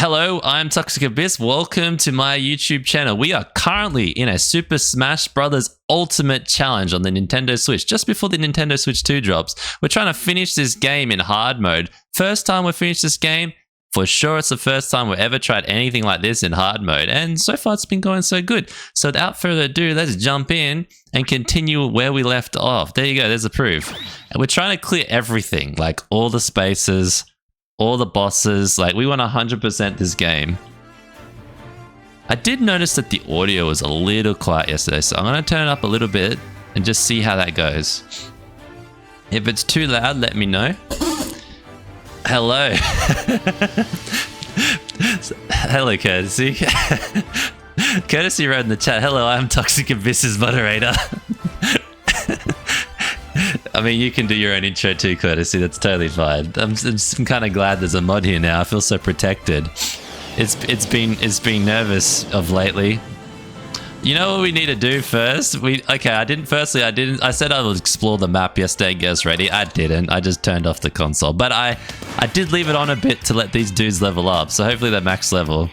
Hello, I'm Toxic Abyss. Welcome to my YouTube channel. We are currently in a Super Smash Bros. Ultimate Challenge on the Nintendo Switch, just before the Nintendo Switch 2 drops. We're trying to finish this game in hard mode. First time we finished this game, for sure it's the first time we've ever tried anything like this in hard mode, and so far it's been going so good. So without further ado, let's jump in and continue where we left off. There you go, there's the proof. And we're trying to clear everything, like all the spaces, all the bosses. Like, we want 100% this game. I did notice that the audio was a little quiet yesterday, so I'm going to turn it up a little bit and just see how that goes. If it's too loud, let me know. Hello. Hello, Courtesy. Courtesy wrote in the chat, hello, I'm Toxic Abyss's moderator. I mean, you can do your own intro too, Courtesy. That's totally fine. I'm kind of glad there's a mod here now. I feel so protected. It's been nervous of lately. You know what we need to do first? I said I would explore the map yesterday and get us ready. I didn't. I just turned off the console. But I did leave it on a bit to let these dudes level up. So hopefully they're max level.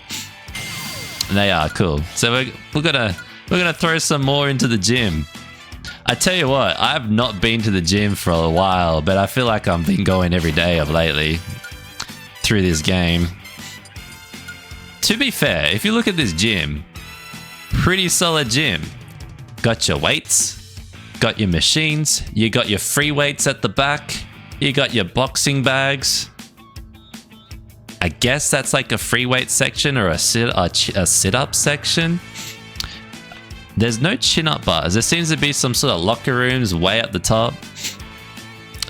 And they are cool. So we're gonna throw some more into the gym. I tell you what, I've not been to the gym for a while, but I feel like I've been going every day of lately through this game. To be fair, if you look at this gym, pretty solid gym. Got your weights, got your machines, you got your free weights at the back, you got your boxing bags. I guess that's like a free weight section or a sit-up section. There's no chin-up bars. There seems to be some sort of locker rooms way at the top.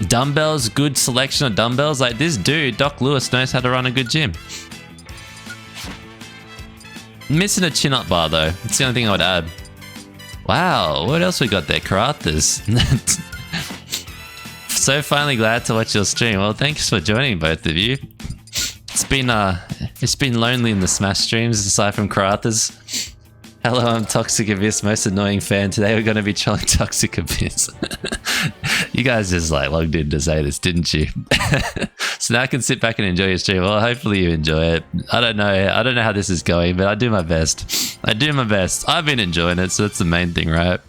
Dumbbells, good selection of dumbbells. Like, this dude, Doc Lewis, knows how to run a good gym. Missing a chin-up bar, though. That's the only thing I would add. Wow, what else we got there? Karathas. So finally glad to watch your stream. Well, thanks for joining, both of you. It's been lonely in the Smash streams, aside from Karathas. Hello, I'm Toxic Abyss, most annoying fan. Today we're going to be trolling Toxic Abyss. You guys just like logged in to say this, didn't you? So now I can sit back and enjoy your stream. Well, hopefully you enjoy it. I don't know how this is going, but I do my best. I've been enjoying it, so that's the main thing, right?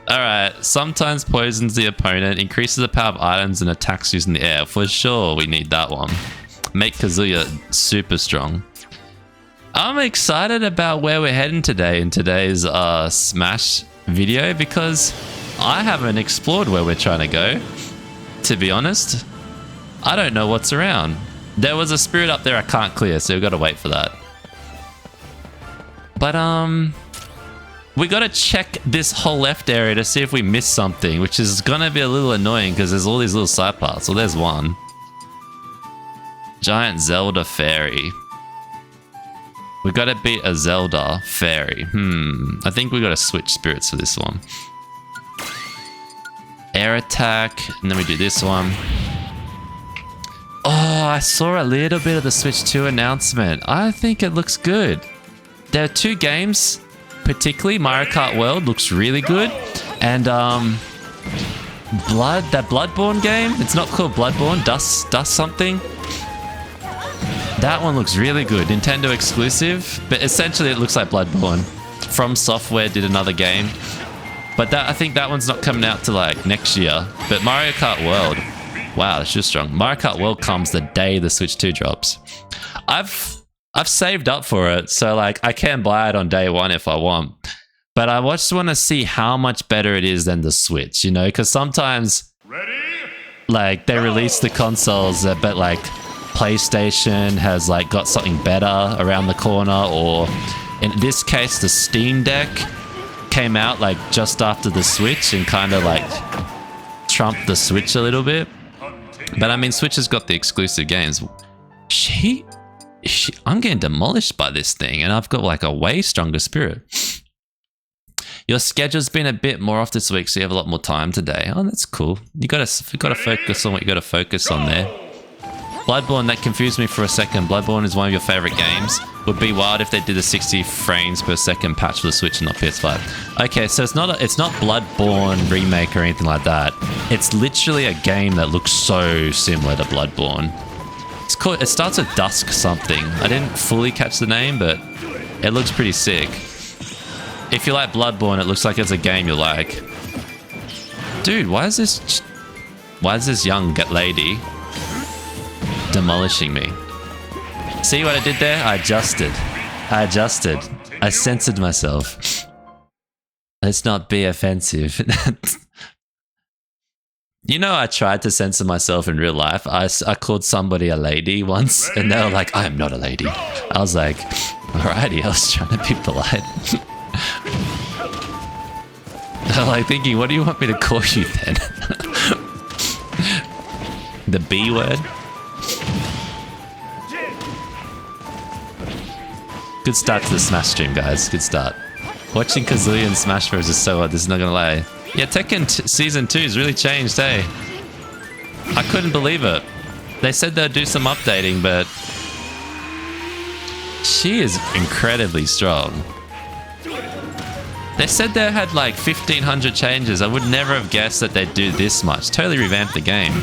Alright, sometimes poisons the opponent, increases the power of items and attacks using the air. For sure, we need that one. Make Kazuya super strong. I'm excited about where we're heading today in today's Smash video, because I haven't explored where we're trying to go, to be honest. I don't know what's around. There was a spirit up there I can't clear, so we've got to wait for that. But we got to check this whole left area to see if we missed something, which is going to be a little annoying because there's all these little side paths. Well, there's one. Giant Zelda Fairy. We gotta beat a Zelda Fairy. I think we gotta switch spirits for this one. Air attack, and then we do this one. Oh, I saw a little bit of the Switch 2 announcement. I think it looks good. There are two games, particularly Mario Kart World looks really good. And that Bloodborne game, it's not called Bloodborne, Dust something. That one looks really good. Nintendo exclusive, but essentially it looks like Bloodborne. From Software did another game, but I think that one's not coming out till like next year. But Mario Kart World, wow, that's just strong. Mario Kart World comes the day the Switch 2 drops. I've saved up for it, so like I can buy it on day one if I want. But I just want to see how much better it is than the Switch, you know, because sometimes like they release the consoles, but like PlayStation has like got something better around the corner, or in this case the Steam Deck came out like just after the Switch and kind of like trumped the Switch a little bit. But I mean, Switch has got the exclusive games. I'm getting demolished by this thing, and I've got like a way stronger spirit. Your schedule's been a bit more off this week, so you have a lot more time today. Oh, that's cool. You gotta focus on what you gotta focus on there. Bloodborne, that confused me for a second. Bloodborne is one of your favorite games. Would be wild if they did a 60 frames per second patch for the Switch and not PS5. Okay, so it's not Bloodborne remake or anything like that. It's literally a game that looks so similar to Bloodborne. It's called. It starts with Dusk something. I didn't fully catch the name, but it looks pretty sick. If you like Bloodborne, it looks like it's a game you like. Dude, why is this young lady demolishing me? See what I did there? I adjusted. I censored myself. Let's not be offensive. You know, I tried to censor myself in real life. I called somebody a lady once, and they were like, I am not a lady. I was like, alrighty, I was trying to be polite. They're like thinking, what do you want me to call you then? The B word? Good start to the Smash stream, guys. Good start. Watching Kazuya and Smash Bros is so odd, this is not gonna lie. Yeah, Tekken Season 2 has really changed, hey? I couldn't believe it. They said they'd do some updating, but... she is incredibly strong. They said they had like 1,500 changes. I would never have guessed that they'd do this much. Totally revamped the game.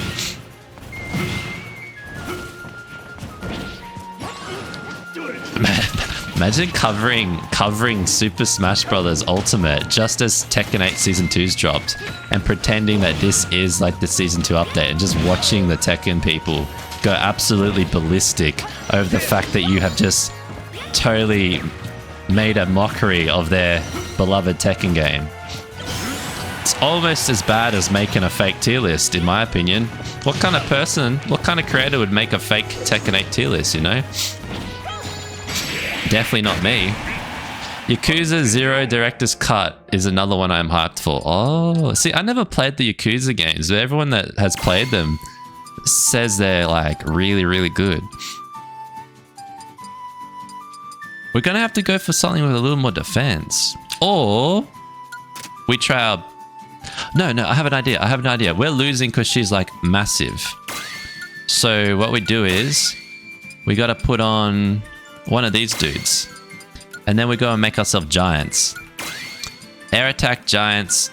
Imagine covering Super Smash Bros. Ultimate just as Tekken 8 Season 2's dropped and pretending that this is like the Season 2 update and just watching the Tekken people go absolutely ballistic over the fact that you have just totally made a mockery of their beloved Tekken game. It's almost as bad as making a fake tier list, in my opinion. What kind of person, what kind of creator would make a fake Tekken 8 tier list, you know? Definitely not me. Yakuza 0 Director's Cut is another one I'm hyped for. Oh, see, I never played the Yakuza games, but everyone that has played them says they're like really, really good. We're gonna have to go for something with a little more defense. Or we try our... No, I have an idea. We're losing because she's like massive. So what we do is we gotta put on one of these dudes. And then we go and make ourselves giants. Air attack giants.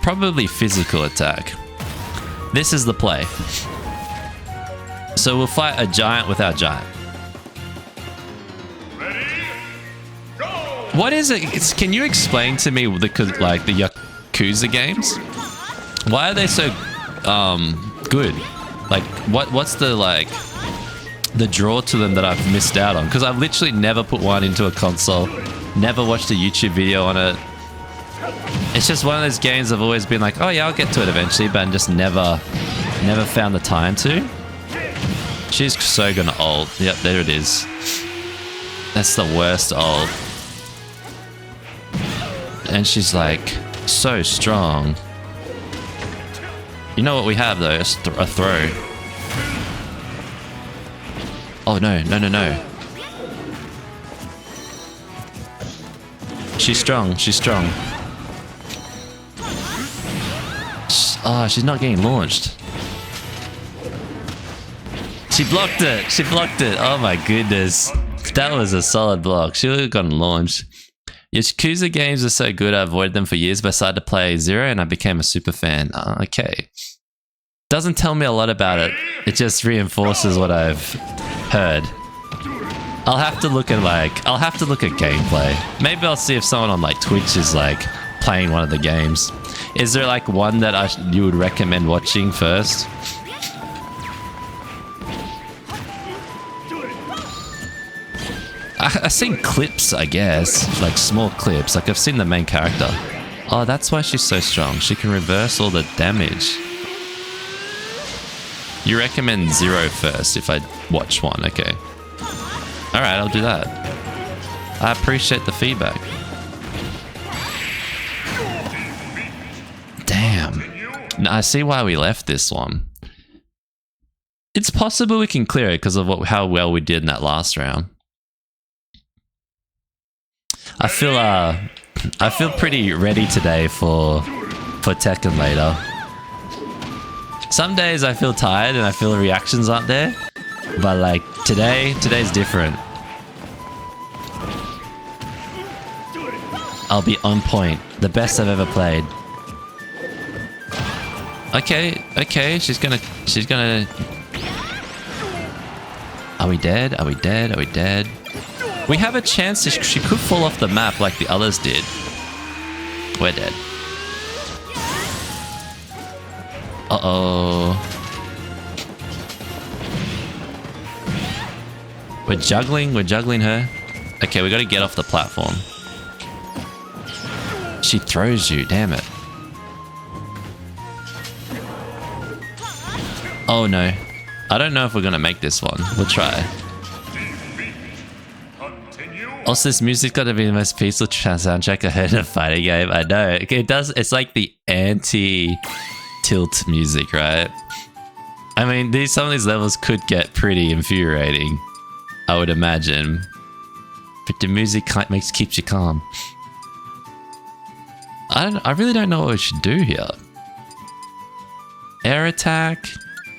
Probably physical attack. This is the play. So we'll fight a giant with our giant. Ready, go! What is it? Can you explain to me the Yakuza games? Why are they so good? Like what's the draw to them that I've missed out on? Because I've literally never put one into a console, never watched a YouTube video on it. It's just one of those games I've always been like, oh yeah, I'll get to it eventually, but I just never found the time to. She's so gonna ult. Yep, there it is. That's the worst ult. And she's like so strong. You know what we have though? A throw. Oh no. She's strong. Oh, she's not getting launched. She blocked it. Oh my goodness. That was a solid block. She would have gotten launched. Yakuza games are so good, I avoided them for years, but I started to play Zero and I became a super fan. Oh, okay. Doesn't tell me a lot about it. It just reinforces what I've heard. I'll have to look at gameplay. Maybe I'll see if someone on like Twitch is like playing one of the games. Is there like one that you would recommend watching first? I've seen clips, I guess, like small clips. Like I've seen the main character. Oh, that's why she's so strong. She can reverse all the damage. You recommend Zero first if I watch one, okay. Alright, I'll do that. I appreciate the feedback. Damn. Now, I see why we left this one. It's possible we can clear it because of how well we did in that last round. I feel pretty ready today for Tekken later. Some days I feel tired and I feel the reactions aren't there. But like today's different. I'll be on point. The best I've ever played. Okay, she's gonna Are we dead? Are we dead? Are we dead? We have a chance. She could fall off the map like the others did. We're dead. Uh-oh. We're juggling her. Okay, we gotta get off the platform. She throws you, damn it. Oh no. I don't know if we're gonna make this one. We'll try. Also, this music's got to be the most peaceful soundtrack I heard in a fighting game. I know. It does. It's like the anti-tilt music, right? I mean, some of these levels could get pretty infuriating, I would imagine. But the music keeps you calm. I really don't know what we should do here. Air attack.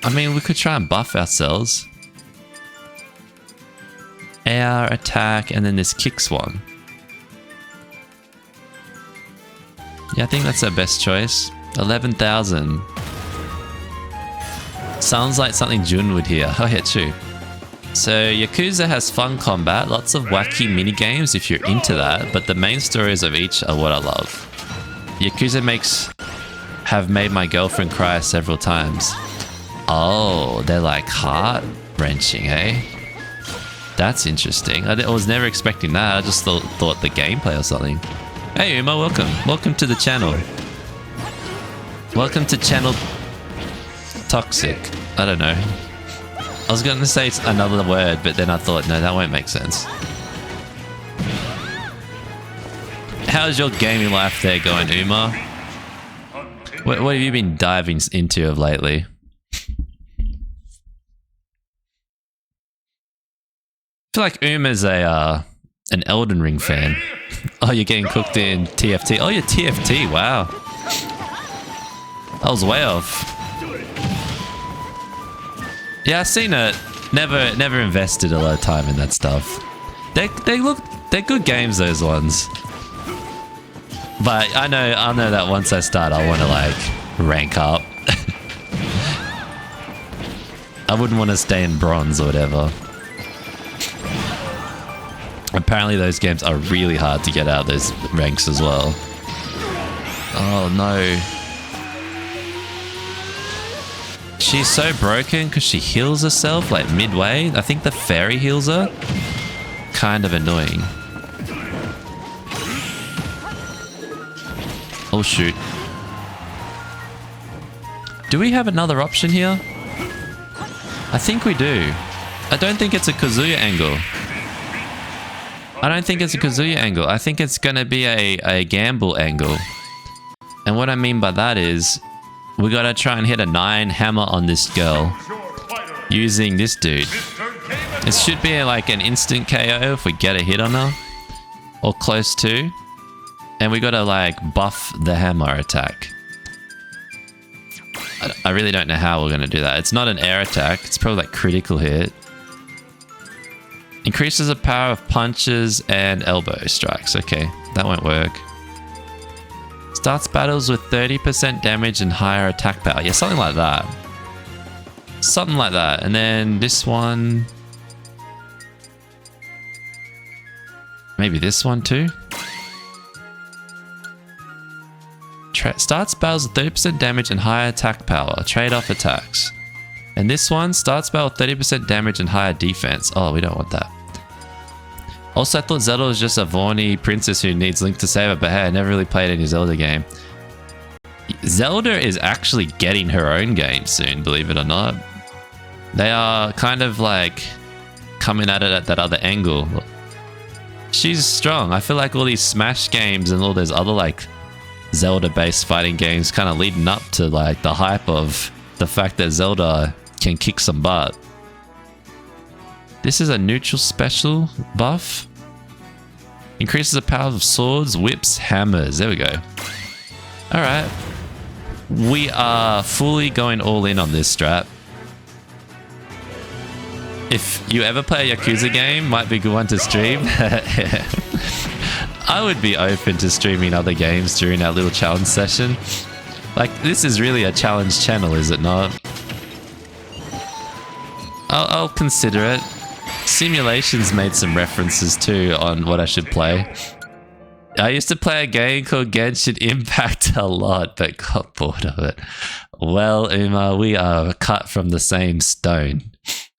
I mean, we could try and buff ourselves. Air attack, and then this kicks one. Yeah, I think that's our best choice. 11,000. Sounds like something Jun would hear. Oh yeah, true. So Yakuza has fun combat, lots of wacky mini games if you're into that, but the main stories of each are what I love. Yakuza have made my girlfriend cry several times. Oh, they're like heart-wrenching, eh? That's interesting. I was never expecting that. I just thought the gameplay or something. Hey Uma, welcome. Welcome to the channel. Welcome to channel toxic. I don't know. I was going to say another word, but then I thought, no, that won't make sense. How's your gaming life there going, Uma? What have you been diving into of lately? I feel like Uma's an Elden Ring fan. Oh, you're getting cooked in TFT. Oh, you're TFT. Wow. I was way off. Yeah, I've seen it. Never invested a lot of time in that stuff. They're good games, those ones. But I know that once I start, I want to like rank up. I wouldn't want to stay in bronze or whatever. Apparently those games are really hard to get out those ranks as well. Oh no. She's so broken because she heals herself like midway. I think the fairy heals her. Kind of annoying. Oh shoot. Do we have another option here? I think we do. I don't think it's a Kazuya angle. I don't think it's a Kazuya angle. I think it's going to be a gamble angle. And what I mean by that is we got to try and hit a 9 hammer on this girl using this dude. It should be like an instant KO if we get a hit on her or close to. And we got to like buff the hammer attack. I really don't know how we're going to do that. It's not an air attack. It's probably like critical hit. Increases the power of punches and elbow strikes. Okay, that won't work. Starts battles with 30% damage and higher attack power. Yeah, something like that. Something like that. And then this one. Maybe this one too. Starts battles with 30% damage and higher attack power. Trade-off attacks. And this one starts battle with 30% damage and higher defense. Oh, we don't want that. Also, I thought Zelda was just a Vaughny princess who needs Link to save her, but hey, I never really played any Zelda game. Zelda is actually getting her own game soon, believe it or not. They are kind of like coming at it at that other angle. She's strong. I feel like all these Smash games and all those other like Zelda-based fighting games kind of leading up to like the hype of the fact that Zelda can kick some butt. This is a neutral special buff. Increases the power of swords, whips, hammers. There we go. Alright. We are fully going all in on this strat. If you ever play a Yakuza game, might be a good one to stream. I would be open to streaming other games during our little challenge session. Like, this is really a challenge channel, is it not? I'll consider it. Simulations made some references too on what I should play. I used to play a game called Genshin Impact a lot, but got bored of it. Well, Uma, we are cut from the same stone.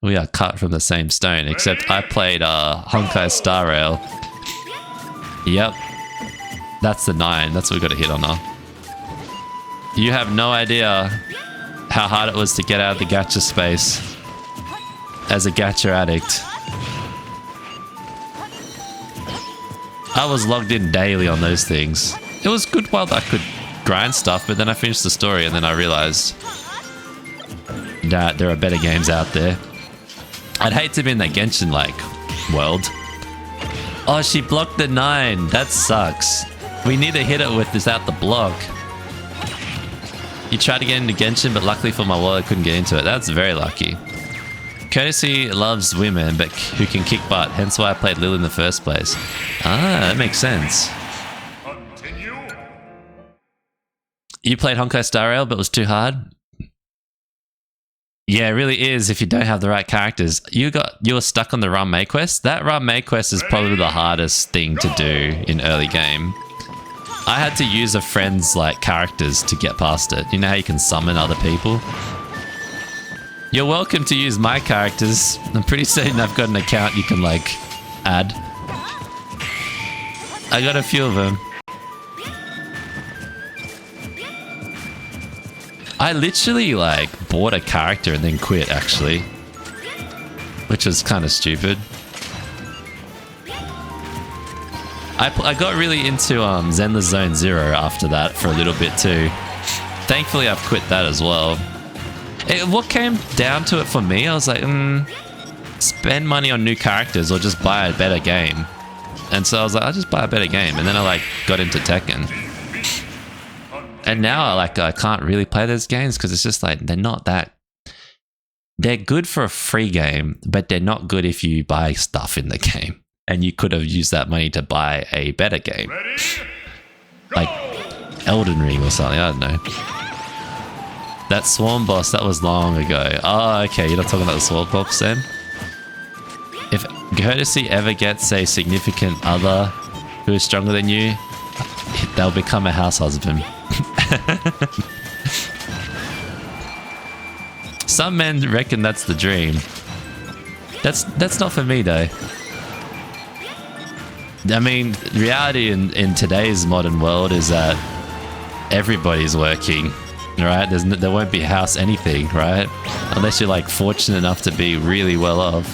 We are cut from the same stone, except I played Honkai Star Rail. Yep. That's the 9. That's what we got to hit on now. You have no idea how hard it was to get out of the gacha space as a gacha addict. I was logged in daily on those things. It was good while I could grind stuff, but then I finished the story and then I realized that there are better games out there. I'd hate to be in that Genshin like world. Oh, she blocked the 9. That sucks. We need to hit it with without the block. You tried to get into Genshin, but luckily for my wallet, I couldn't get into it. That's very lucky. Courtesy loves women, but who can kick butt. Hence why I played Lil in the first place. Ah, that makes sense. Continue. You played Honkai Star Rail, but it was too hard? Yeah, it really is if you don't have the right characters. You were stuck on the Run May quest. That Run May quest is probably the hardest thing to do in early game. I had to use a friend's like characters to get past it. You know how you can summon other people? You're welcome to use my characters. I'm pretty certain I've got an account you can like add. I got a few of them. I literally like bought a character and then quit actually, which was kind of stupid. I got really into Zenless Zone Zero after that for a little bit too. Thankfully I've quit that as well. What came down to it for me, I was like, spend money on new characters or just buy a better game. And so I was like, I'll just buy a better game. And then I like got into Tekken. And now I can't really play those games because it's just like, they're not that... They're good for a free game, but they're not good if you buy stuff in the game. And you could have used that money to buy a better game. Ready? Like Elden Ring or something, I don't know. That Swarm boss, that was long ago. Oh, okay, you're not talking about the Swarm boss then? If Courtesy ever gets a significant other who is stronger than you, they'll become a house husband. Some men reckon that's the dream. That's not for me though. I mean, reality in today's modern world is that everybody's working, right? There won't be house anything, right? Unless you're like fortunate enough to be really well off.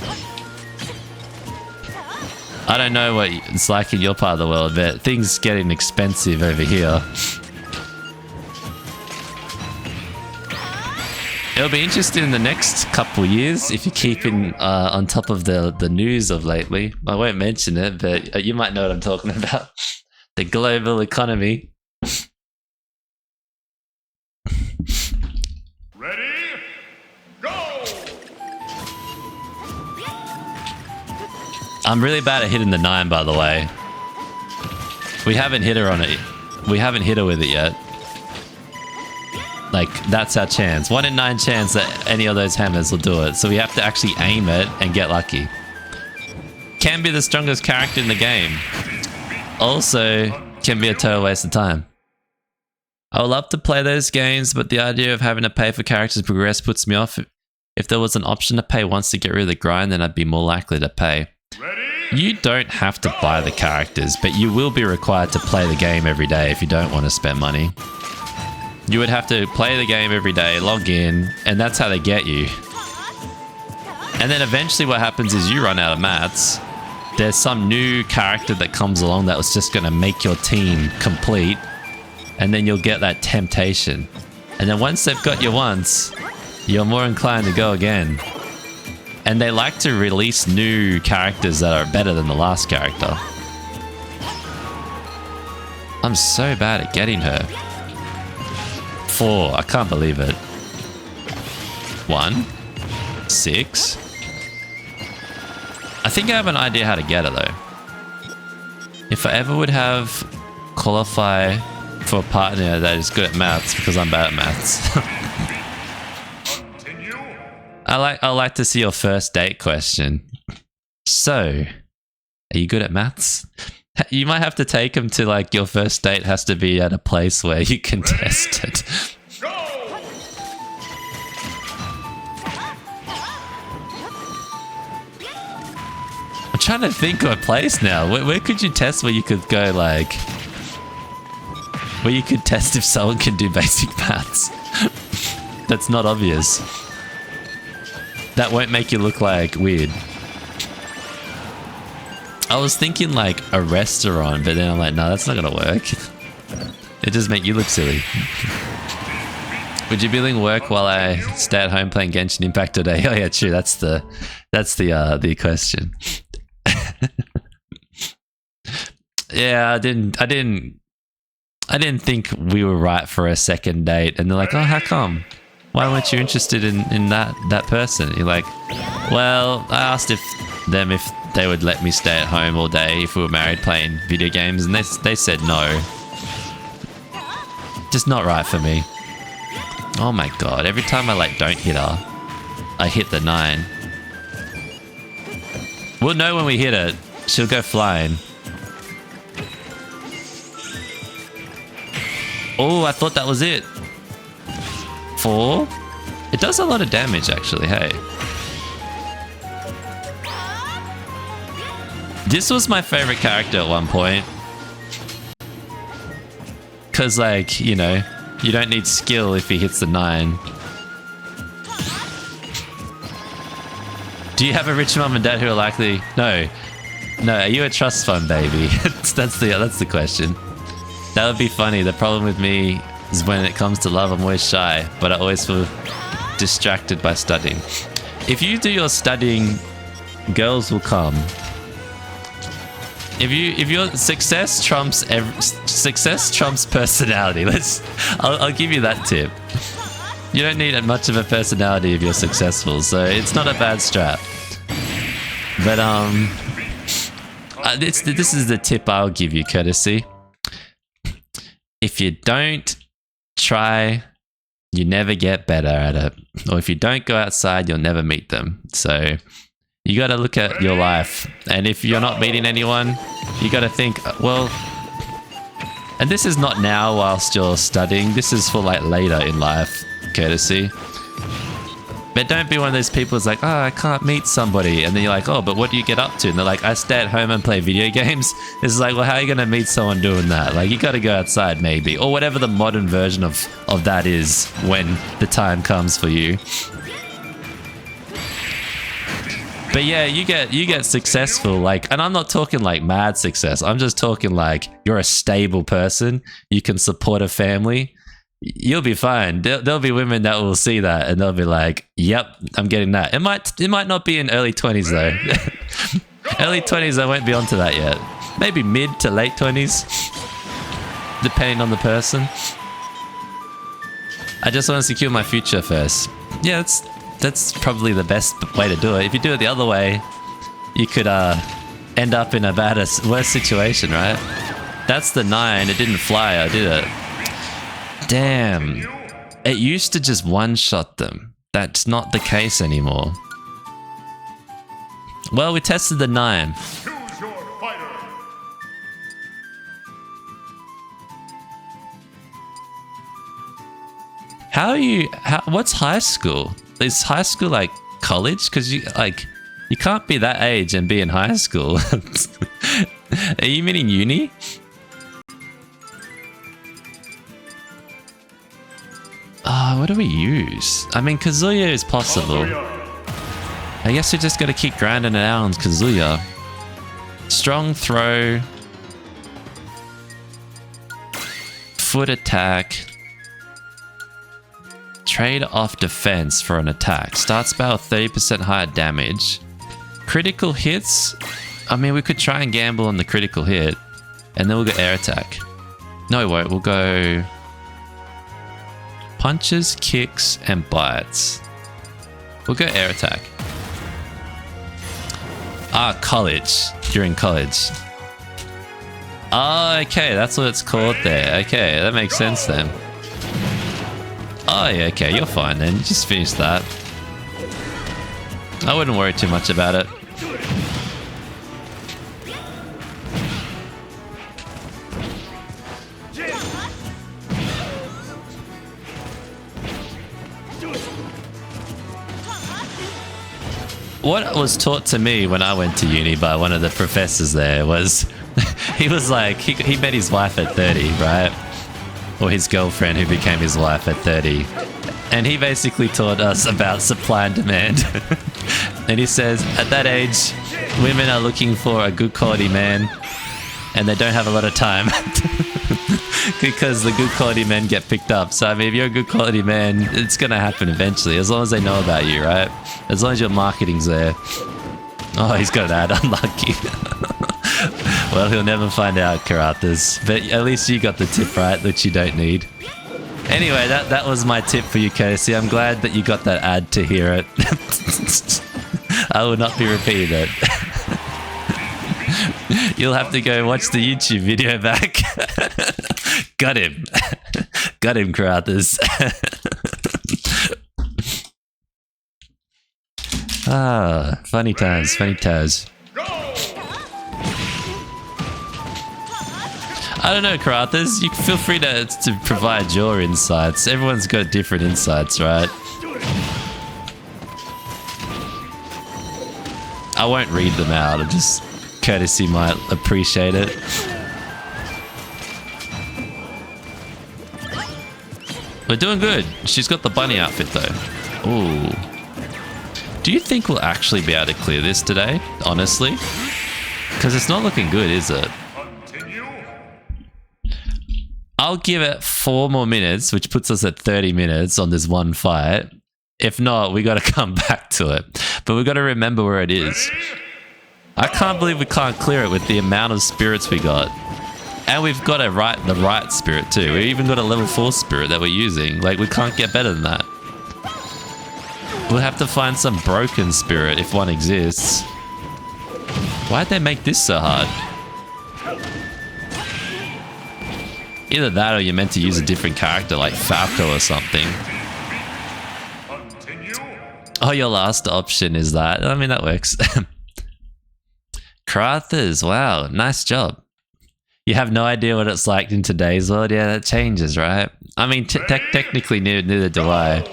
I don't know what it's like in your part of the world, but things getting expensive over here. It'll be interesting in the next couple years if you're keeping on top of the news of lately. I won't mention it, but you might know what I'm talking about. The global economy. Ready? Go! I'm really bad at hitting the 9, by the way. We haven't hit her on it. We haven't hit her with it yet. Like, that's our chance. 1 in 9 chance that any of those hammers will do it. So we have to actually aim it and get lucky. Can be the strongest character in the game. Also, can be a total waste of time. I would love to play those games, but the idea of having to pay for characters to progress puts me off. If there was an option to pay once to get rid of the grind, then I'd be more likely to pay. You don't have to buy the characters, but you will be required to play the game every day if you don't want to spend money. You would have to play the game every day, log in, and that's how they get you. And then eventually what happens is you run out of mats. There's some new character that comes along that was just going to make your team complete. And then you'll get that temptation. And then once they've got you once, you're more inclined to go again. And they like to release new characters that are better than the last character. I'm so bad at getting her. 4. I can't believe it. 1. 6. I think I have an idea how to get her though. If I ever would have qualify for a partner that is good at maths, because I'm bad at maths. I like to see your first date question. So, are you good at maths? You might have to take him to like your first date has to be at a place where you can test it. Go! I'm trying to think of a place now. Where could you test where you could go like... Where you could test if someone can do basic maths? That's not obvious. That won't make you look like weird. I was thinking like a restaurant, but then I'm like, no, that's not gonna work. It just make you look silly. Would you be doing work while I stay at home playing Genshin Impact today? Oh yeah, true. That's the question. Yeah, I didn't think we were right for a second date. And they're like, oh, how come? Why weren't you interested in that person? You're like, well, I asked if they would let me stay at home all day if we were married playing video games, and they said no. Just not right for me. Oh my god, every time I like don't hit her, I hit the 9. We'll know when we hit it. She'll go flying. Oh, I thought that was it. 4? It does a lot of damage actually, hey. This was my favorite character at one point. Cause like, you know, you don't need skill if he hits the 9. Do you have a rich mum and dad who are likely? No. No, are you a trust fund baby? that's the question. That would be funny. The problem with me is when it comes to love, I'm always shy, but I always feel distracted by studying. If you do your studying, girls will come. If your success trumps personality. I'll give you that tip. You don't need much of a personality if you're successful, so it's not a bad strat. But this is the tip I'll give you, courtesy. If you don't try, you never get better at it. Or if you don't go outside, you'll never meet them. So you got to look at your life. And if you're not meeting anyone, you got to think, well, and this is not now whilst you're studying. This is for like later in life, courtesy. But don't be one of those people who's like, oh, I can't meet somebody. And then you're like, oh, but what do you get up to? And they're like, I stay at home and play video games. It's like, well, how are you going to meet someone doing that? Like, you got to go outside maybe. Or whatever the modern version of that is when the time comes for you. But yeah, you get successful, like, and I'm not talking like mad success. I'm just talking like you're a stable person. You can support a family. You'll be fine. There'll be women that will see that and they'll be like, yep, I'm getting that. It might not be in early 20s though. Early 20s, I won't be onto that yet. Maybe mid to late 20s, depending on the person. I just want to secure my future first. Yeah, that's probably the best way to do it. If you do it the other way, you could end up in a worse situation, right? That's the 9. It didn't fly. I did it. Damn. It used to just one-shot them. That's not the case anymore. Well, we tested the 9. Choose your fighter. What's high school? Is high school like college? Because you can't be that age and be in high school. Are you meaning uni? What do we use? I mean, Kazuya is possible. I guess we just gotta keep grinding it out on Kazuya. Strong throw. Foot attack. Trade off defense for an attack. Start spell 30% higher damage. Critical hits. I mean, we could try and gamble on the critical hit. And then we'll go air attack. No, we won't. We'll go punches, kicks, and bites. We'll go air attack. College. During college. Oh, okay. That's what it's called there. Okay, that makes sense then. Oh, yeah, okay. You're fine then. Just finish that. I wouldn't worry too much about it. what was taught to me when I went to uni by one of the professors there was, he was like, he met his wife at 30, right? Or his girlfriend who became his wife at 30. And he basically taught us about supply and demand. And he says, at that age, women are looking for a good quality man and they don't have a lot of time. Because the good quality men get picked up. So I mean, if you're a good quality man, it's gonna happen eventually, as long as they know about you, right? As long as your marketing's there. Oh, he's got an ad, unlucky. Well, he'll never find out, Karathas. But at least you got the tip right, which you don't need. Anyway, that was my tip for you, Courtesy. I'm glad that you got that ad to hear it. I will not be repeating it. You'll have to go watch the YouTube video back. Got him. Got him, Karathas. Ah, funny times, funny times. I don't know, Karathas. You can feel free to provide your insights. Everyone's got different insights, right? I won't read them out. I just Courtesy might appreciate it. We're doing good. She's got the bunny outfit though. Ooh. Do you think we'll actually be able to clear this today? Honestly? Because it's not looking good, is it? I'll give it 4 more minutes, which puts us at 30 minutes on this one fight. If not, we got to come back to it. But we got to remember where it is. I can't believe we can't clear it with the amount of spirits we got. And we've got the right spirit too. We even got a level 4 spirit that we're using. Like, we can't get better than that. We'll have to find some broken spirit if one exists. Why'd they make this so hard? Either that or you're meant to use a different character like Falco or something. Oh, your last option is that. I mean, that works. Karathas, wow, nice job. You have no idea what it's like in today's world. Yeah, that changes, right? I mean, technically neither do I.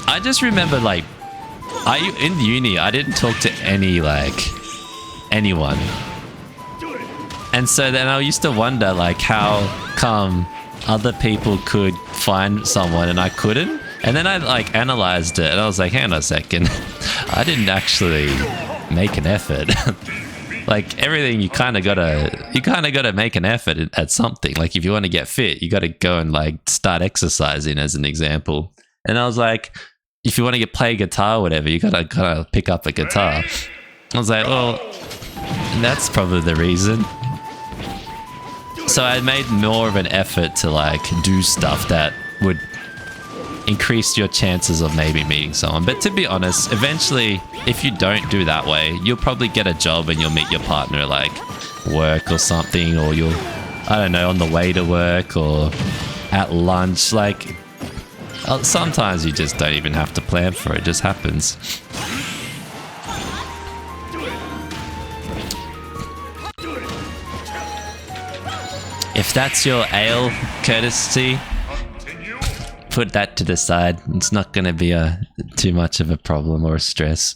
I just remember, like, in uni, I didn't talk to anyone. And so then I used to wonder, like, how come other people could find someone and I couldn't? And then I, like, analyzed it and I was like, hang on a second. I didn't actually make an effort. Like, everything you kind of gotta make an effort at something. Like, if you want to get fit, you got to go and, like, start exercising, as an example. And I was like, if you want to play guitar or whatever, you gotta pick up a guitar. I was like, well, that's probably the reason. So I made more of an effort to, like, do stuff that would increase your chances of maybe meeting someone. But to be honest, eventually, if you don't do that way, you'll probably get a job and you'll meet your partner, like, work or something, or you'll, I don't know, on the way to work or at lunch. Like, sometimes you just don't even have to plan for it. It just happens. If that's your ale, Courtesy, put that to the side. It's not going to be too much of a problem or a stress.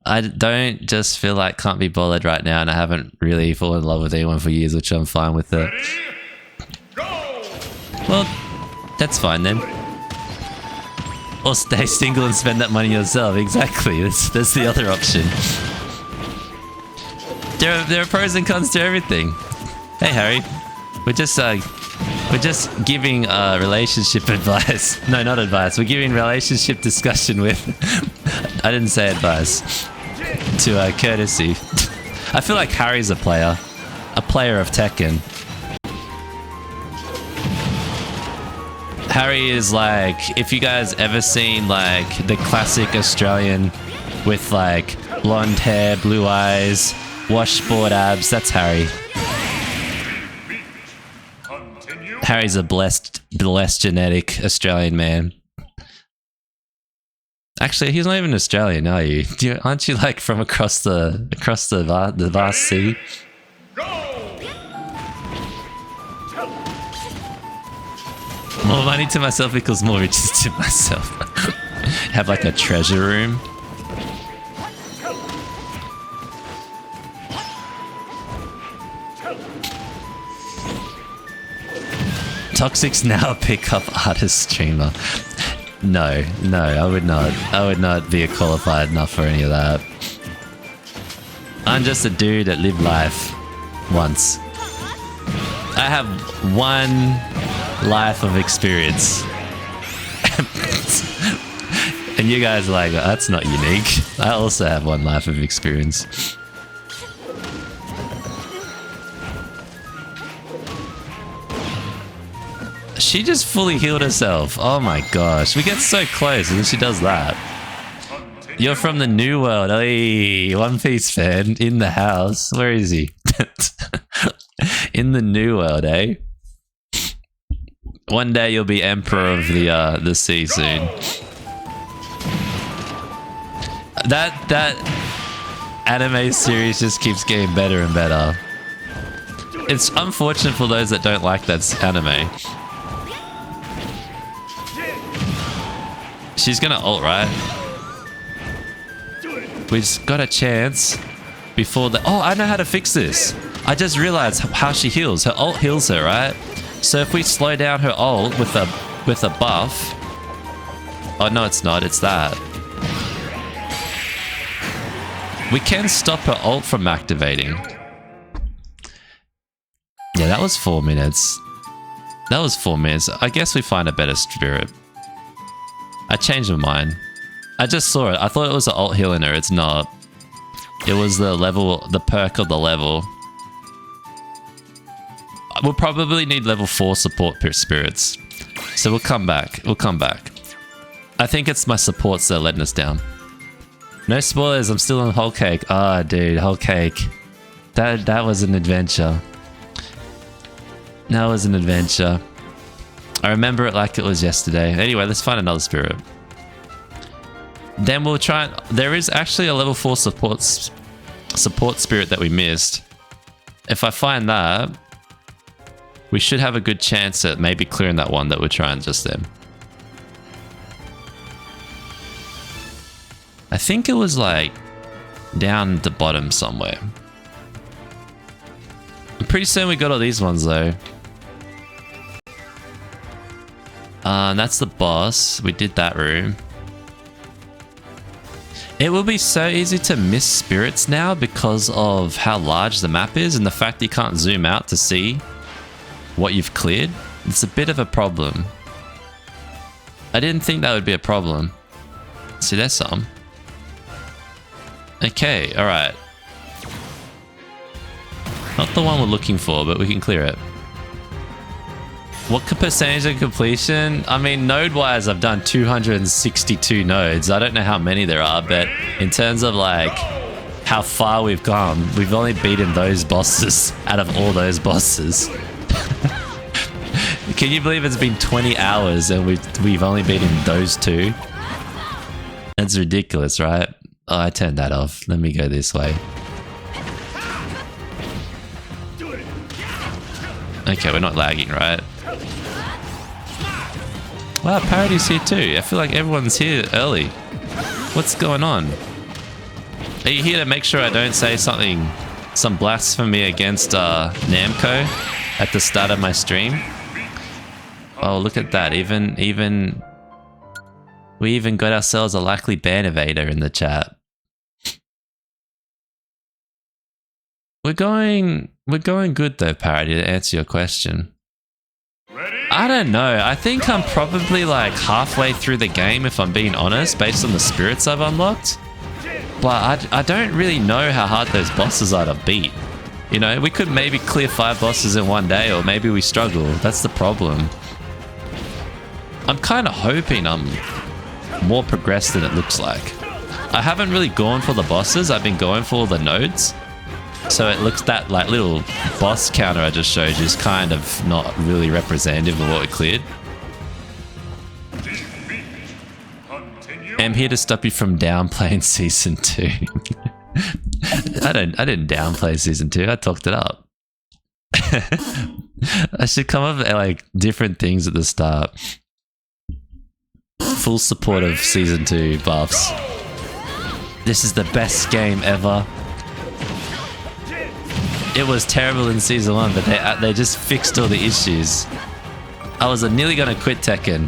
I don't just feel like can't be bothered right now, and I haven't really fallen in love with anyone for years, which I'm fine with it. Well, that's fine then. Or stay single and spend that money yourself. Exactly. That's the other option. There are pros and cons to everything. Hey Harry, we're just giving relationship advice. No, not advice. We're giving relationship discussion with. I didn't say advice. To Courtesy. I feel like Harry's a player of Tekken. Harry is like, if you guys ever seen like the classic Australian with like blonde hair, blue eyes, washboard abs, that's Harry. Harry's a blessed genetic Australian man. Actually, he's not even Australian, are you? Aren't you like from across the vast sea? More money to myself equals more riches to myself. Have like a treasure room. Toxic's now a pickup artist streamer. No, I would not. I would not be qualified enough for any of that. I'm just a dude that lived life once. I have one life of experience. And you guys are like, that's not unique. I also have one life of experience. She just fully healed herself. Oh my gosh. We get so close and she does that. You're from the New World. Hey, One Piece fan in the house. Where is he? In the New World, eh? One day you'll be Emperor of the sea soon. That anime series just keeps getting better and better. It's unfortunate for those that don't like that anime. She's gonna ult, right? We just got a chance before the... Oh, I know how to fix this. I just realized how she heals. Her ult heals her, right? So if we slow down her ult with a buff... Oh, no, it's not. It's that. We can stop her ult from activating. Yeah, that was 4 minutes. That was 4 minutes. I guess we find a better spirit. I changed my mind. I just saw it. I thought it was the ult healing her. It's not. It was the level, the perk of the level. We'll probably need level 4 support spirits. So we'll come back. We'll come back. I think it's my supports that are letting us down. No spoilers. I'm still on Whole Cake. Ah, oh, dude, Whole Cake. That was an adventure. That was an adventure. I remember it like it was yesterday. Anyway, let's find another spirit. Then we'll try and... There is actually a level 4 support spirit that we missed. If I find that, we should have a good chance at maybe clearing that one that we're trying just then. I think it was like down the bottom somewhere. Pretty soon we got all these ones though. That's the boss. We did that room. It will be so easy to miss spirits now because of how large the map is and the fact that you can't zoom out to see what you've cleared. It's a bit of a problem. I didn't think that would be a problem. See, there's some. Okay, alright. Not the one we're looking for, but we can clear it. What percentage of completion? I mean, node-wise, I've done 262 nodes. I don't know how many there are, but in terms of like how far we've gone, we've only beaten those bosses out of all those bosses. Can you believe it's been 20 hours and we've only beaten those two? That's ridiculous, right? Oh, I turned that off. Let me go this way. Okay, we're not lagging, right? Wow, Parody's here too. I feel like everyone's here early. What's going on? Are you here to make sure I don't say something, some blasphemy against Namco at the start of my stream? Oh, look at that. We even got ourselves a likely ban evader in the chat. We're going good though, Parody, to answer your question. I don't know. I think I'm probably like halfway through the game, if I'm being honest, based on the spirits I've unlocked. But I don't really know how hard those bosses are to beat. You know, we could maybe clear 5 bosses in one day, or maybe we struggle. That's the problem. I'm kind of hoping I'm more progressed than it looks like. I haven't really gone for the bosses. I've been going for the nodes. So it looks that like little boss counter I just showed you is kind of not really representative of what we cleared. I'm here to stop you from downplaying season 2. I didn't downplay season 2. I talked it up. I should come up with like different things at the start. Full support of season 2 buffs. This is the best game ever. It was terrible in season 1, but they just fixed all the issues. I was nearly gonna quit Tekken,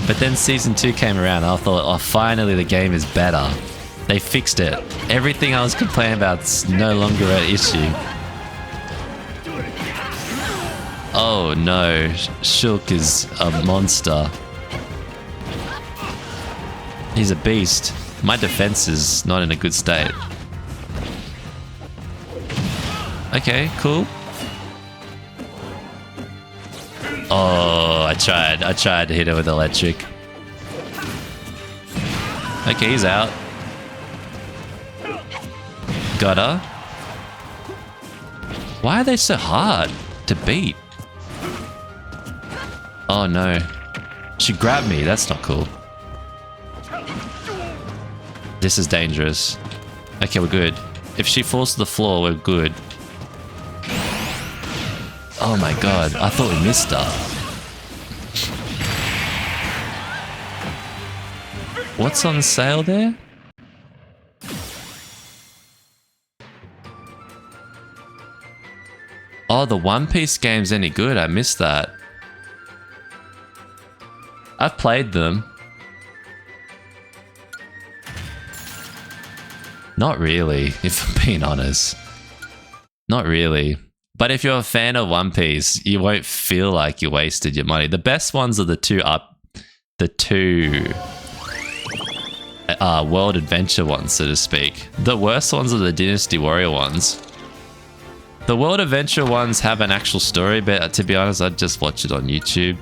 but then season 2 came around and I thought, oh, finally the game is better. They fixed it. Everything I was complaining about's no longer an issue. Oh no, Shulk is a monster. He's a beast. My defense is not in a good state. Okay, cool. Oh, I tried to hit it with electric. Okay, he's out. Got her. Why are they so hard to beat? Oh no. She grabbed me, that's not cool. This is dangerous. Okay, we're good. If she falls to the floor, we're good. Oh my god, I thought we missed her. What's on sale there? Oh, the One Piece game's any good? I missed that. I've played them. Not really, if I'm being honest. Not really. But if you're a fan of One Piece, you won't feel like you wasted your money. The best ones are the two World Adventure ones, so to speak. The worst ones are the Dynasty Warrior ones. The World Adventure ones have an actual story, but to be honest, I'd just watch it on YouTube.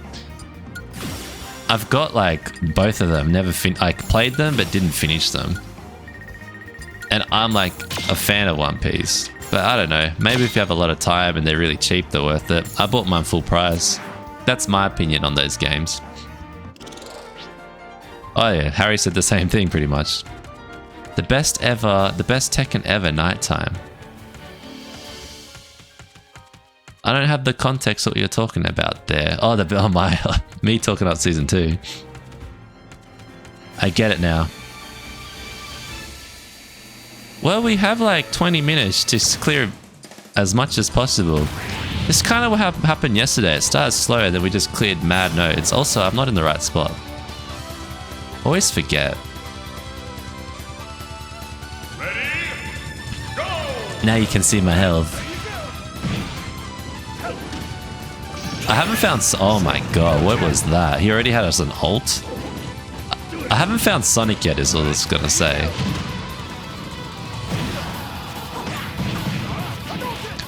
I've got like both of them. I played them, but didn't finish them. And I'm like a fan of One Piece. But I don't know, maybe if you have a lot of time and they're really cheap, they're worth it. I bought mine full price. That's my opinion on those games. Oh yeah, Harry said the same thing pretty much. The best Tekken ever nighttime. I don't have the context of what you're talking about there. Oh, me talking about season 2. I get it now. Well, we have like 20 minutes to clear as much as possible. This is kind of what happened yesterday. It started slow and then we just cleared mad nodes. Also, I'm not in the right spot. Always forget. Ready? Go! Now you can see my health. I haven't found... Oh my god, what was that? He already had us an ult? I haven't found Sonic yet is all I was gonna say.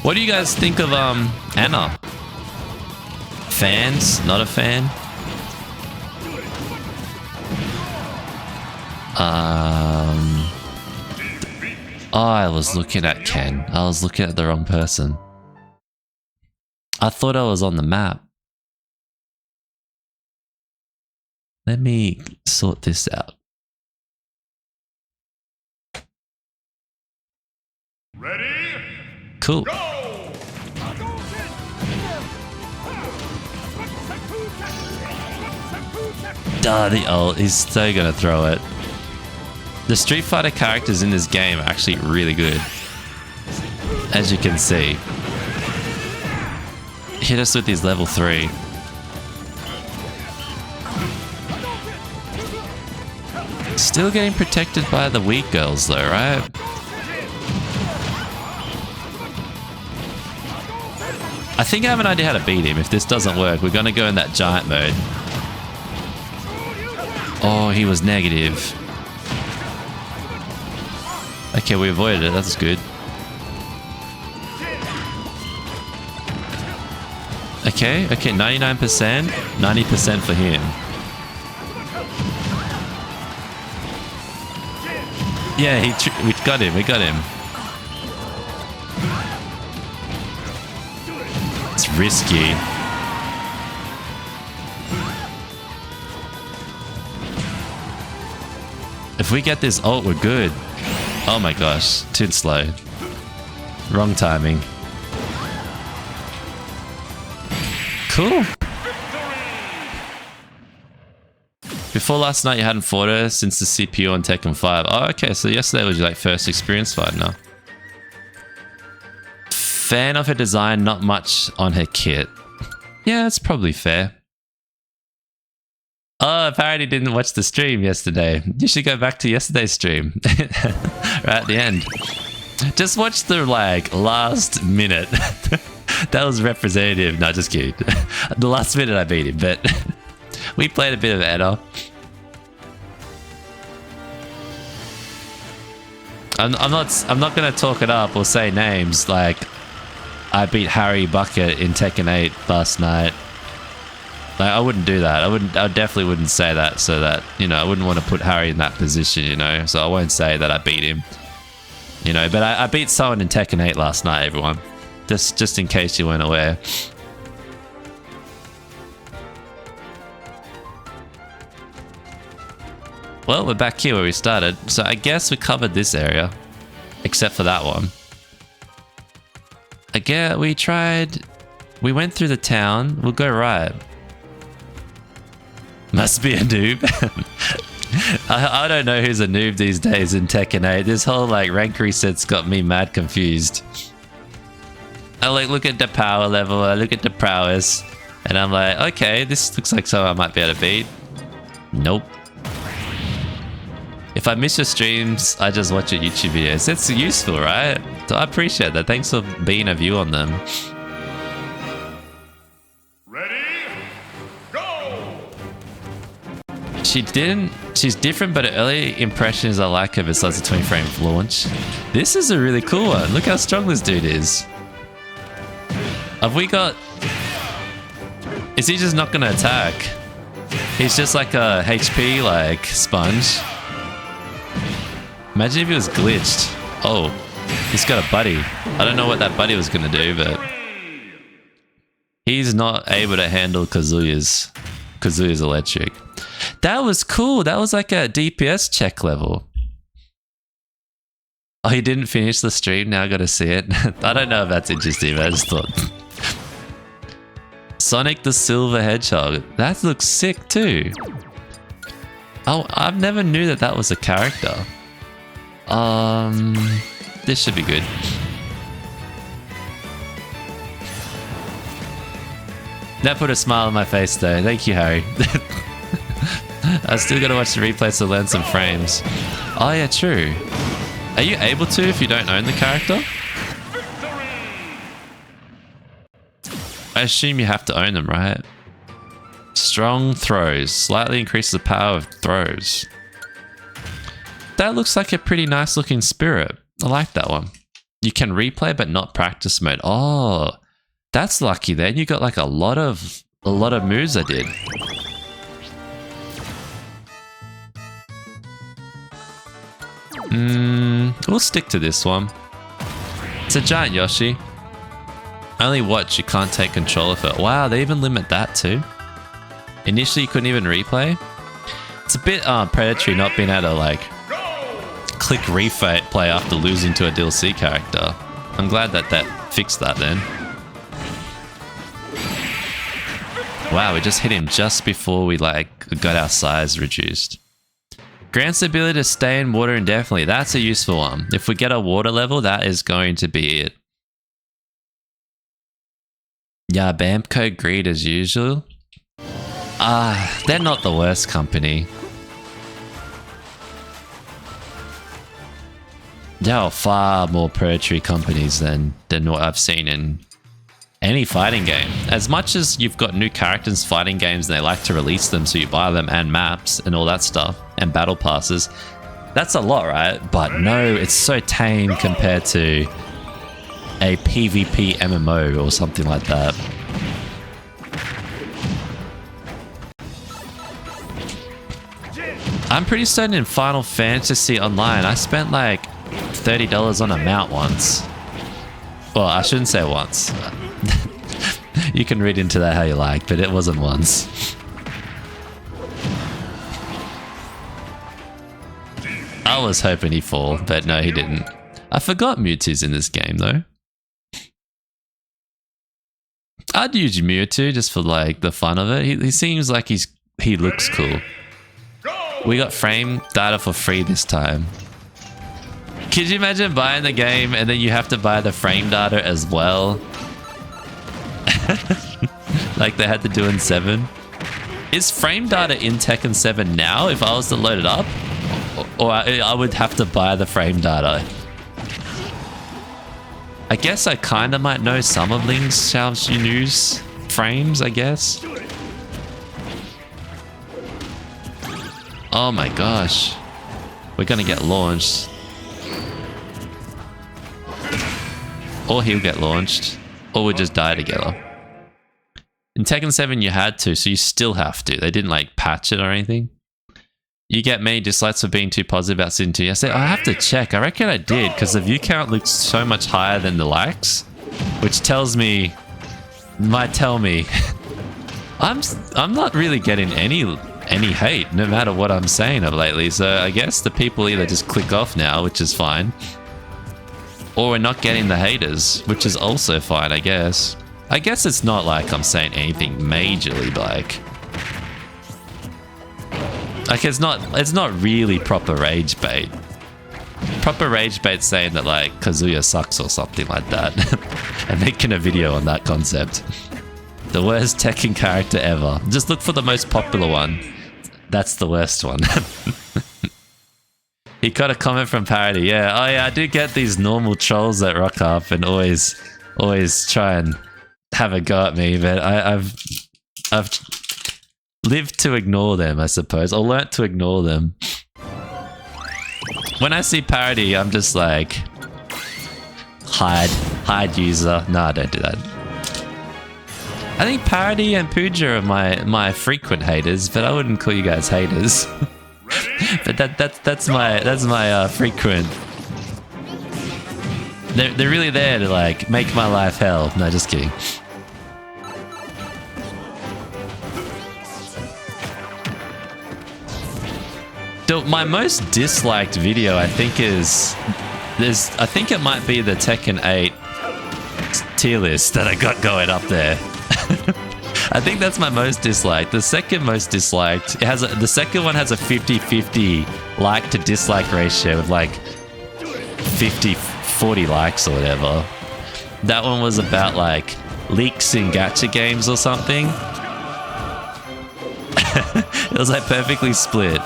What do you guys think of Anna? Fans? Not a fan? Oh, I was looking at Ken. I was looking at the wrong person. I thought I was on the map. Let me sort this out. Ready? Cool. Go! Duh, the ult. He's so gonna throw it. The Street Fighter characters in this game are actually really good. As you can see. Hit us with his level 3. Still getting protected by the weak girls though, right? I think I have an idea how to beat him. If this doesn't work, we're going to go in that giant mode. Oh, he was negative. Okay, we avoided it. That's good. Okay, 99%. 90% for him. Yeah, we got him. It's risky. If we get this ult, we're good. Oh my gosh, too slow. Wrong timing. Cool. Before last night, you hadn't fought her since the CPU on Tekken 5. Oh, okay. So yesterday was your like first experience fight now. Fan of her design, not much on her kit. Yeah, that's probably fair. Oh, apparently didn't watch the stream yesterday. You should go back to yesterday's stream. Right at the end. Just watch the like last minute. That was representative. No, just kidding. The last minute I beat him, but we played a bit of Edda. I'm not gonna talk it up or say names like I beat Harry Bucket in Tekken 8 last night. Like, I wouldn't do that. I definitely wouldn't say that, so that, you know, I wouldn't want to put Harry in that position, you know, so I won't say that I beat him. You know, but I beat someone in Tekken 8 last night, everyone. Just in case you weren't aware. Well, we're back here where we started, so I guess we covered this area. Except for that one. Again, we went through the town. We'll go right. Must be a noob. I don't know who's a noob these days in Tekken 8. This whole like rank reset's got me mad confused. I like look at the power level, I look at the prowess, and I'm like, okay, this looks like something I might be able to beat. Nope. If I miss your streams, I just watch your YouTube videos. That's useful, right? So I appreciate that. Thanks for being a view on them. Ready? Go! She's different, but her early impression is I like her besides the 20 frame launch. This is a really cool one. Look how strong this dude is. Have we got... Is he just not going to attack? He's just like a HP like sponge. Imagine if he was glitched. Oh, he's got a buddy. I don't know what that buddy was going to do, but... He's not able to handle Kazuya's electric. That was cool. That was like a DPS check level. Oh, he didn't finish the stream. Now I got to see it. I don't know if that's interesting, but I just thought... Sonic the Silver Hedgehog. That looks sick too. Oh, I've never knew that was a character. This should be good. That put a smile on my face though. Thank you, Harry. I still gotta watch the replay to learn some frames. Oh yeah, true. Are you able to if you don't own the character? I assume you have to own them, right? Strong throws. Slightly increases the power of throws. That looks like a pretty nice looking spirit. I like that one. You can replay but not practice mode. Oh, that's lucky then. You got like a lot of moves I did. We'll stick to this one. It's a giant Yoshi. Only watch, you can't take control of it. Wow, they even limit that too. Initially, you couldn't even replay. It's a bit predatory not being able to like click replay after losing to a DLC character. I'm glad that fixed that then. Wow, we just hit him just before we like got our size reduced. Grants the ability to stay in water indefinitely. That's a useful one. If we get a water level, that is going to be it. Yeah, Bamco Greed as usual. They're not the worst company. There are far more predatory companies than what I've seen in any fighting game. As much as you've got new characters fighting games and they like to release them so you buy them and maps and all that stuff and battle passes, that's a lot, right? But no, it's so tame compared to a PvP MMO or something like that. I'm pretty certain in Final Fantasy Online, I spent like $30 on a mount once. Well, I shouldn't say once. You can read into that how you like, but it wasn't once. I was hoping he'd fall, but no, he didn't. I forgot Mewtwo's in this game though. I'd use Mewtwo just for like the fun of it. He seems like he looks cool. We got frame data for free this time. Could you imagine buying the game and then you have to buy the frame data as well? Like they had to do in 7. Is frame data in Tekken 7 now if I was to load it up? Or I would have to buy the frame data? I guess I kind of might know some of Ling's Xiaoxinu's frames, I guess. Oh my gosh. We're gonna get launched. Or he'll get launched. Or we'll just die together. In Tekken 7 you had to, so you still have to. They didn't like patch it or anything. You get many dislikes for being too positive about Sin 2. I said, I have to check. I reckon I did, because the view count looks so much higher than the likes. Which tells me... might tell me... I'm not really getting any hate, no matter what I'm saying of lately. So I guess the people either just click off now, which is fine. Or we're not getting the haters, which is also fine, I guess. I guess it's not like I'm saying anything majorly like it's not really proper rage bait. Proper rage bait saying that like Kazuya sucks or something like that. And making a video on that concept. The worst Tekken character ever. Just look for the most popular one. That's the worst one. He got a comment from Parody. Yeah, oh yeah, I do get these normal trolls that rock up and always try and have a go at me, but I've lived to ignore them, I suppose. Or learnt to ignore them. When I see Parody, I'm just like, hide user. No, I don't do that. I think Parody and Pooja are my frequent haters, but I wouldn't call you guys haters. But that's my frequent. They're really there to like make my life hell. No, just kidding. My most disliked video, I think, I think it might be the Tekken 8 tier list that I got going up there. I think that's my most disliked. The second most disliked, the second one has a 50-50 like to dislike ratio of like 50-40 likes or whatever. That one was about like leaks in gacha games or something. It was like perfectly split.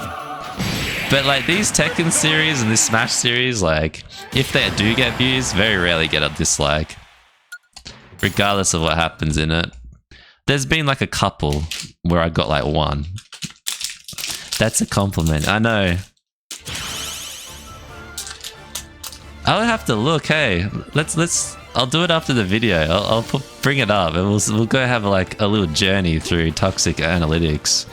But like these Tekken series and this Smash series, like if they do get views, very rarely get a dislike. Regardless of what happens in it. There's been like a couple where I got like 1. That's a compliment, I know. I would have to look, hey. I'll do it after the video. I'll bring it up and we'll go have like a little journey through toxic analytics.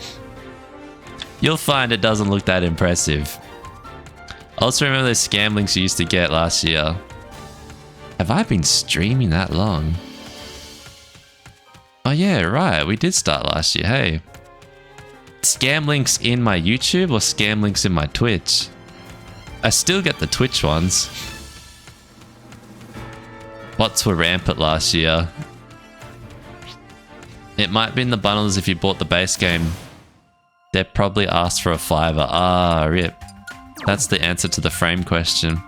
You'll find it doesn't look that impressive. I also remember those scam links you used to get last year. Have I been streaming that long? Oh yeah, right. We did start last year, hey. Scam links in my YouTube or scam links in my Twitch? I still get the Twitch ones. Bots were rampant last year. It might be in the bundles if you bought the base game. They probably asked for a $5. Ah, rip. That's the answer to the frame question.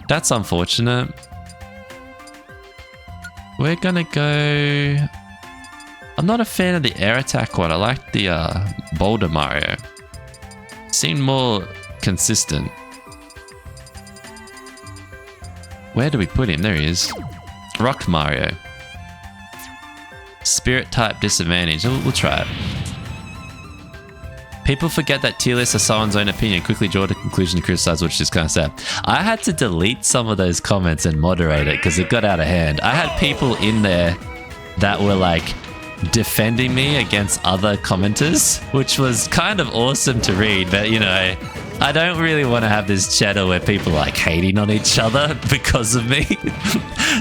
That's unfortunate. We're gonna go... I'm not a fan of the air attack one. I like the Boulder Mario. Seemed more consistent. Where do we put him? There he is. Rock Mario. Spirit type disadvantage. We'll try it. People forget that tier lists are someone's own opinion, quickly draw to conclusion to criticize, which is kind of sad. I had to delete some of those comments and moderate it because it got out of hand. I had people in there that were like defending me against other commenters, which was kind of awesome to read, but you know, I don't really want to have this chatter where people are like hating on each other because of me.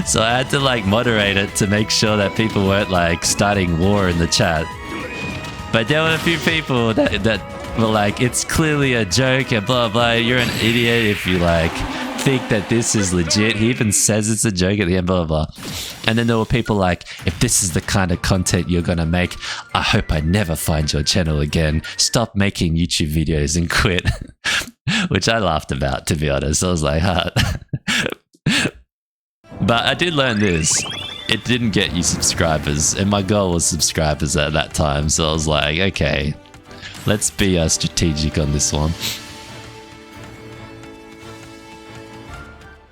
So I had to like moderate it to make sure that people weren't like starting war in the chat. But there were a few people that were like, it's clearly a joke and blah blah, you're an idiot if you like think that this is legit. He even says it's a joke at the end, blah, blah, blah. And then there were people like, if this is the kind of content you're going to make, I hope I never find your channel again. Stop making YouTube videos and quit. Which I laughed about, to be honest. I was like, huh. But I did learn this. It didn't get you subscribers. And my goal was subscribers at that time. So I was like, okay, let's be strategic on this one.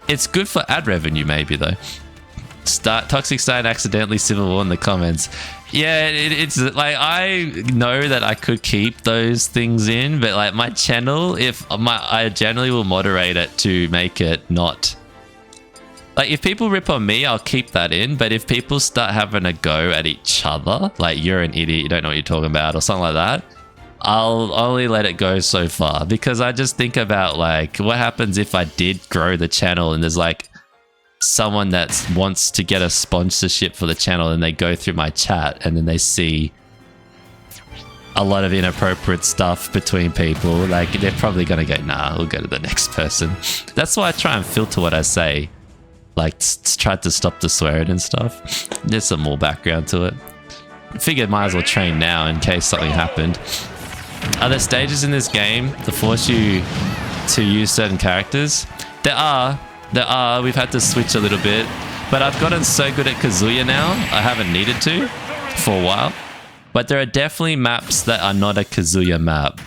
It's good for ad revenue, maybe, though. Toxic Stein accidentally Civil War in the comments. Yeah, it's like, I know that I could keep those things in, but like my channel, I generally will moderate it to make it not... Like, if people rip on me, I'll keep that in, but if people start having a go at each other, like, you're an idiot, you don't know what you're talking about, or something like that, I'll only let it go so far, because I just think about, like, what happens if I did grow the channel and there's, like, someone that wants to get a sponsorship for the channel and they go through my chat and then they see a lot of inappropriate stuff between people, like, they're probably going to go, nah, we'll go to the next person. That's why I try and filter what I say, like, try to stop the swearing and stuff. There's some more background to it. Figured might as well train now in case something happened. Are there stages in this game that force you to use certain characters? There are. We've had to switch a little bit, but I've gotten so good at Kazuya now, I haven't needed to for a while. But there are definitely maps that are not a Kazuya map.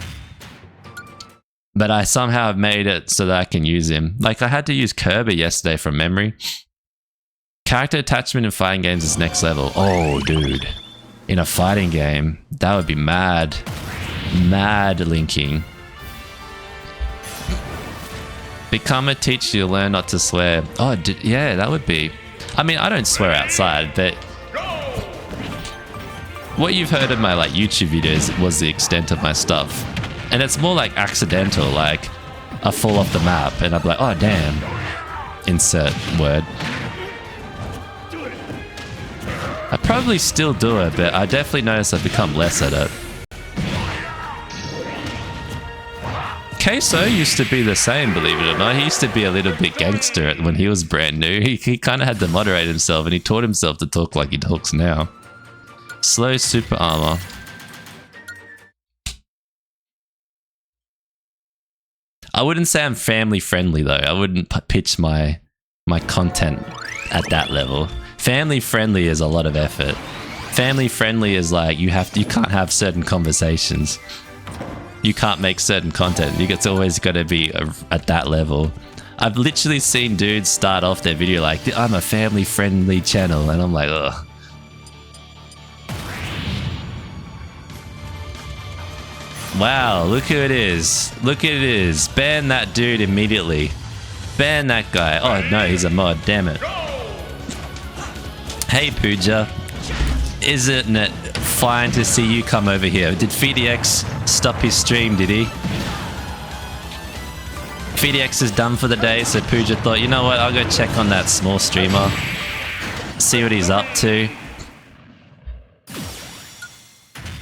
But I somehow have made it so that I can use him. Like, I had to use Kirby yesterday from memory. Character attachment in fighting games is next level. Oh, dude. In a fighting game, that would be mad. Mad linking. Become a teacher, you'll learn not to swear. Oh, yeah, that would be... I mean, I don't swear outside, but... What you've heard of my, like, YouTube videos was the extent of my stuff. And it's more like accidental, like, I fall off the map and I'm like, oh, damn. Insert word. I probably still do it, but I definitely notice I've become less at it. Queso used to be the same, believe it or not. He used to be a little bit gangster when he was brand new. He kind of had to moderate himself, and he taught himself to talk like he talks now. Slow super armor. I wouldn't say I'm family friendly though. I wouldn't pitch my content at that level. Family friendly is a lot of effort. Family friendly is like you can't have certain conversations. You can't make certain content. It's always got to be at that level. I've literally seen dudes start off their video like, I'm a family friendly channel, and I'm like, ugh. Wow, look who it is. Look who it is. Ban that dude immediately. Ban that guy. Oh no, he's a mod, damn it. Hey Pooja. Isn't it fine to see you come over here? Did FeedX stop his stream, did he? FeedX is done for the day, so Pooja thought, you know what, I'll go check on that small streamer. See what he's up to.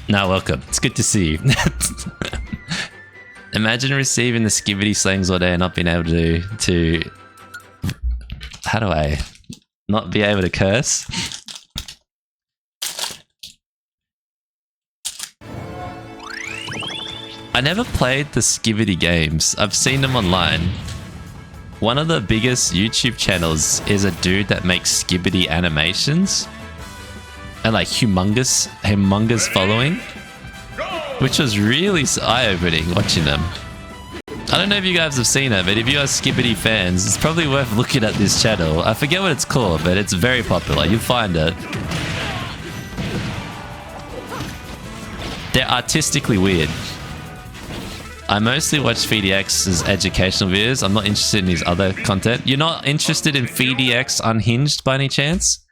No, welcome. It's good to see you. Imagine receiving the skivvy slangs all day and not being able to... How do I... not be able to curse? I never played the skivvy games. I've seen them online. One of the biggest YouTube channels is a dude that makes skivvy animations. And like humongous following, which was really eye-opening watching them. I don't know if you guys have seen it, but if you are Skibbity fans, it's probably worth looking at this channel. I forget what it's called, but it's very popular. You'll find it. They're artistically weird. I mostly watch FeedX's educational videos. I'm not interested in his other content. You're not interested in FeedX Unhinged by any chance?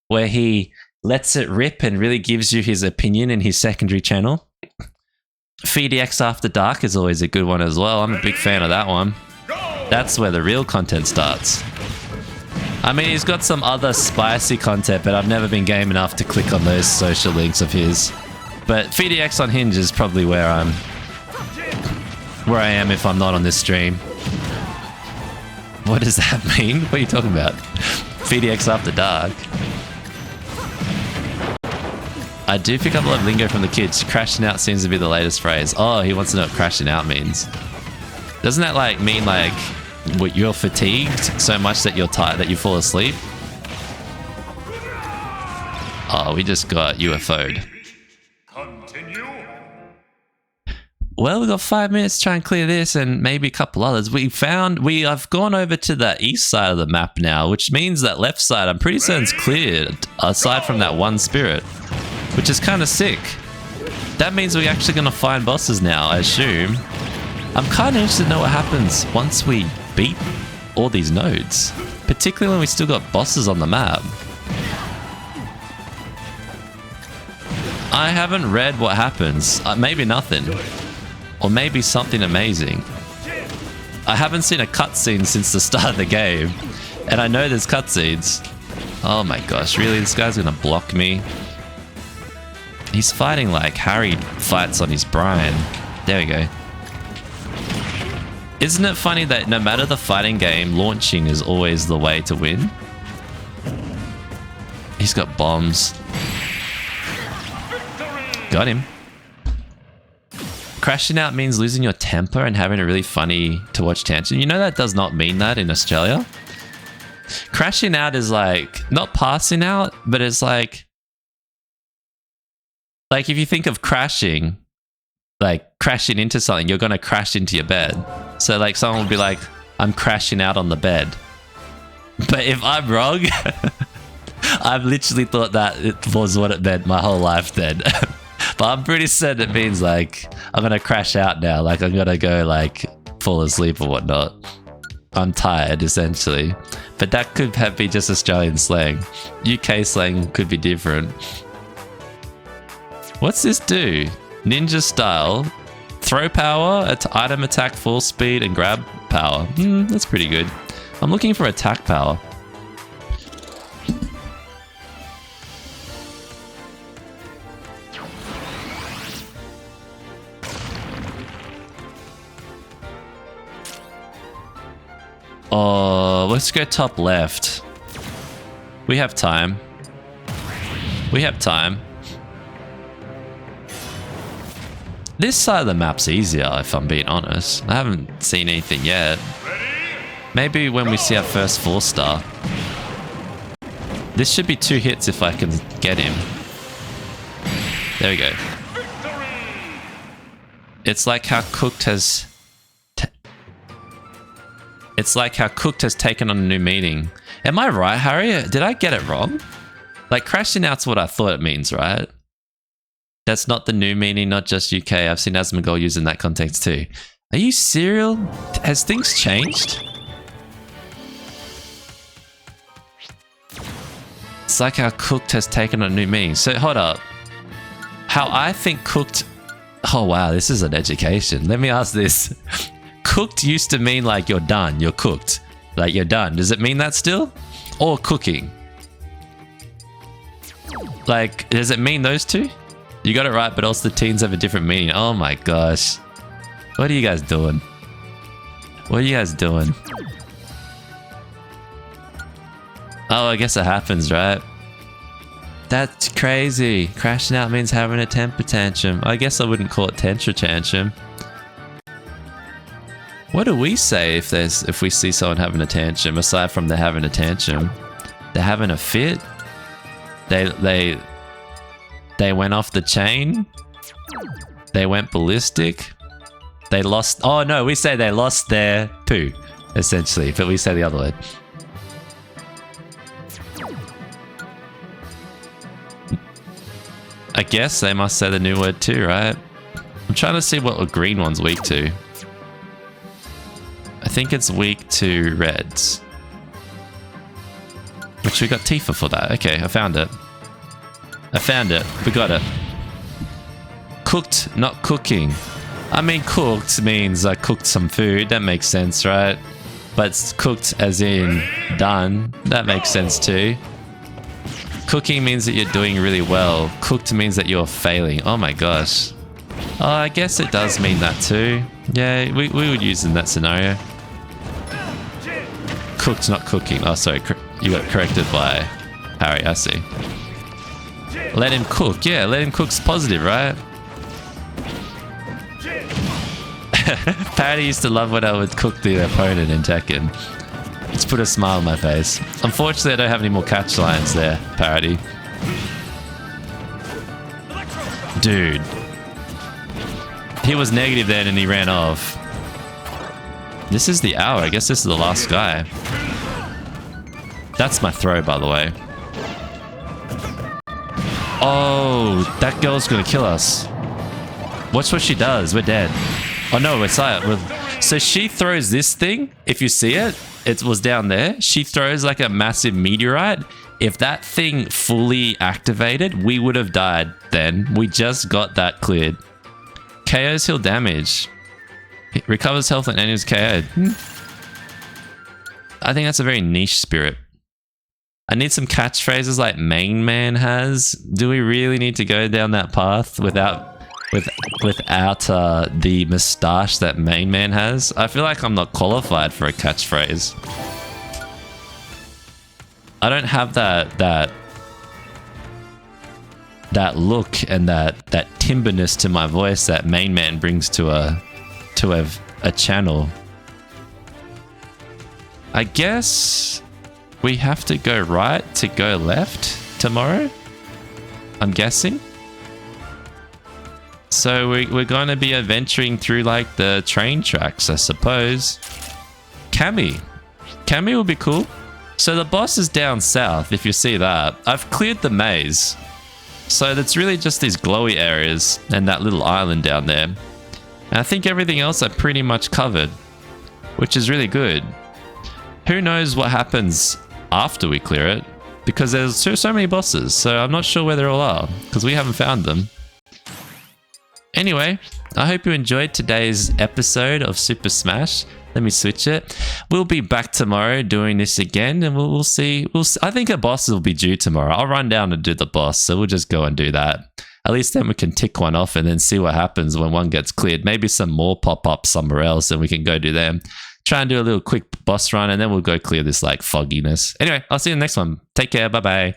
Where he lets it rip and really gives you his opinion in his secondary channel. FeedX After Dark is always a good one as well. I'm a big fan of that one. That's where the real content starts. I mean, he's got some other spicy content, but I've never been game enough to click on those social links of his. But FeedX Unhinged is probably where I am if I'm not on this stream. What does that mean? What are you talking about? VDX After Dark. I do pick up a lot of lingo from the kids. Crashing out seems to be the latest phrase. Oh, he wants to know what crashing out means. Doesn't that like mean like what, you're fatigued so much that you're tired that you fall asleep? Oh, we just got UFO'd. Continue. Well, we've got 5 minutes to try and clear this and maybe a couple others. I've gone over to the east side of the map now, which means that left side I'm pretty certain is cleared, aside from that one spirit, which is kind of sick. That means we're actually going to find bosses now, I assume. I'm kind of interested to know what happens once we beat all these nodes, particularly when we still got bosses on the map. I haven't read what happens. Maybe nothing. Or maybe something amazing. I haven't seen a cutscene since the start of the game. And I know there's cutscenes. Oh my gosh, really? This guy's gonna block me? He's fighting like Harry fights on his Brian. There we go. Isn't it funny that no matter the fighting game, launching is always the way to win? He's got bombs. Got him. Crashing out means losing your temper and having a really funny to watch tangent. You know that does not mean that in Australia. Crashing out is like not passing out, but it's like if you think of crashing, like crashing into something, you're gonna crash into your bed. So like someone will be like, I'm crashing out on the bed. But if I'm wrong, I've literally thought that it was what it meant my whole life then. But I'm pretty certain it means like I'm gonna crash out now, like I'm gonna go like fall asleep or whatnot. I'm tired essentially. But that could be just Australian slang. UK slang could be different. What's this do? Ninja style. Throw power, item attack, full speed, and grab power. That's pretty good. I'm looking for attack power. Oh, let's go top left. We have time. We have time. This side of the map's easier, if I'm being honest. I haven't seen anything yet. Maybe when we see our first 4-star. This should be 2 hits if I can get him. There we go. It's like how Cooked has... It's like how Cooked has taken on a new meaning. Am I right, Harry? Did I get it wrong? Like, crashing out's what I thought it means, right? That's not the new meaning, not just UK. I've seen Asmongold used in that context too. Are you serial? Has things changed? It's like how Cooked has taken on a new meaning. So, hold up. How I think Cooked... Oh, wow, this is an education. Let me ask this. Cooked used to mean like you're done, you're cooked. Like you're done. Does it mean that still? Or cooking? Like, does it mean those two? You got it right, but also the teens have a different meaning. Oh my gosh. What are you guys doing? What are you guys doing? Oh, I guess it happens, right? That's crazy. Crashing out means having a temper tantrum. I guess I wouldn't call it tantrum. What do we say if we see someone having a tantrum, aside from they're having a tantrum? They're having a fit? They went off the chain? They went ballistic? They lost... Oh no, we say they lost their poo, essentially, but we say the other word. I guess they must say the new word too, right? I'm trying to see what a green one's weak to. I think it's weak to reds. Which we got Tifa for that. Okay, I found it. I found it. We got it. Cooked, not cooking. I mean, cooked means I cooked some food. That makes sense, right? But it's cooked as in done. That makes sense too. Cooking means that you're doing really well. Cooked means that you're failing. Oh my gosh. Oh, I guess it does mean that too. Yeah, we would use in that scenario. cooked, not cooking. Oh, sorry. You got corrected by Harry. I see. Let him cook. Yeah, let him cook's positive, right? Parody used to love when I would cook the opponent in Tekken. It's put a smile on my face. Unfortunately, I don't have any more catch lines there, Parody. Dude. He was negative then and he ran off. This is the hour. I guess this is the last guy. That's my throw, by the way. Oh, that girl's gonna kill us. Watch what she does. We're dead. Oh no, we're silent. So she throws this thing. If you see it, it was down there. She throws like a massive meteorite. If that thing fully activated, we would have died then. We just got that cleared. KO's heal damage. It recovers health and enemies KO'd. I think that's a very niche spirit. I need some catchphrases like Main Man has. Do we really need to go down that path without the moustache that Main Man has? I feel like I'm not qualified for a catchphrase. I don't have that look and that timberness to my voice that Main Man brings to a channel. I guess we have to go right to go left tomorrow, I'm guessing. So we're going to be adventuring through like the train tracks, I suppose. Cammy will be cool. So the boss is down south, if you see that. I've cleared the maze. So that's really just these glowy areas and that little island down there. And I think everything else I pretty much covered, which is really good. Who knows what happens after we clear it? Because there's so many bosses, so I'm not sure where they all are, because we haven't found them. Anyway, I hope you enjoyed today's episode of Super Smash. Let me switch it. We'll be back tomorrow doing this again, and we'll see. I think a boss will be due tomorrow. I'll run down and do the boss, so we'll just go and do that. At least then we can tick one off and then see what happens when one gets cleared. Maybe some more pop up somewhere else, and we can go do them. Try and do a little quick boss run, and then we'll go clear this like fogginess. Anyway, I'll see you in the next one. Take care. Bye bye.